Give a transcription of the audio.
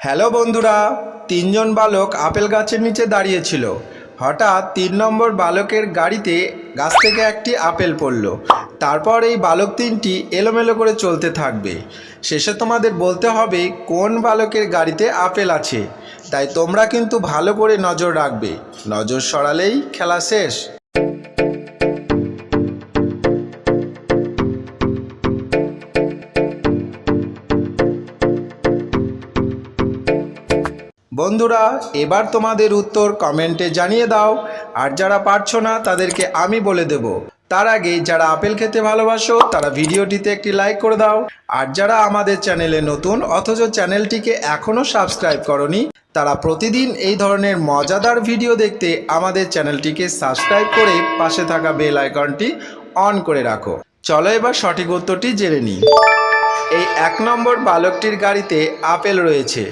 Hello বন্ধুরা, তিনজন বালক আপেল গাছের নিচে দাঁড়িয়েছিল। হঠাৎ 3 নম্বর বালকের গাড়িতে গাছ থেকে একটি আপেল পড়ল। তারপর এই বালক তিনটি এলোমেলো করে চলতে থাকবে। শেষে তোমাদের বলতে হবে কোন বালকের গাড়িতে আপেল আছে। তাই তোমরা কিন্তু ভালো করে নজর রাখবে, নজর সরালেই খেলা শেষ। বন্ধুরা, এবার তোমাদের উত্তর কমেন্টে জানিয়ে দাও। আর যারা পারছো না তাদেরকে আমি বলে দেব। তার আগে যারা আপেল খেতে ভালোবাসো তারা ভিডিওটিতে একটি লাইক করে দাও। আর যারা আমাদের চ্যানেলে নতুন অথচ চ্যানেলটিকে এখনও সাবস্ক্রাইব করনি, তারা প্রতিদিন এই ধরনের মজাদার ভিডিও দেখতে আমাদের চ্যানেলটিকে সাবস্ক্রাইব করে পাশে থাকা বেল আইকনটি অন করে রাখো। চলো এবার সঠিক উত্তরটি জেনে নিই। এই 1 নম্বর বালকটির গাড়িতে আপেল রয়েছে।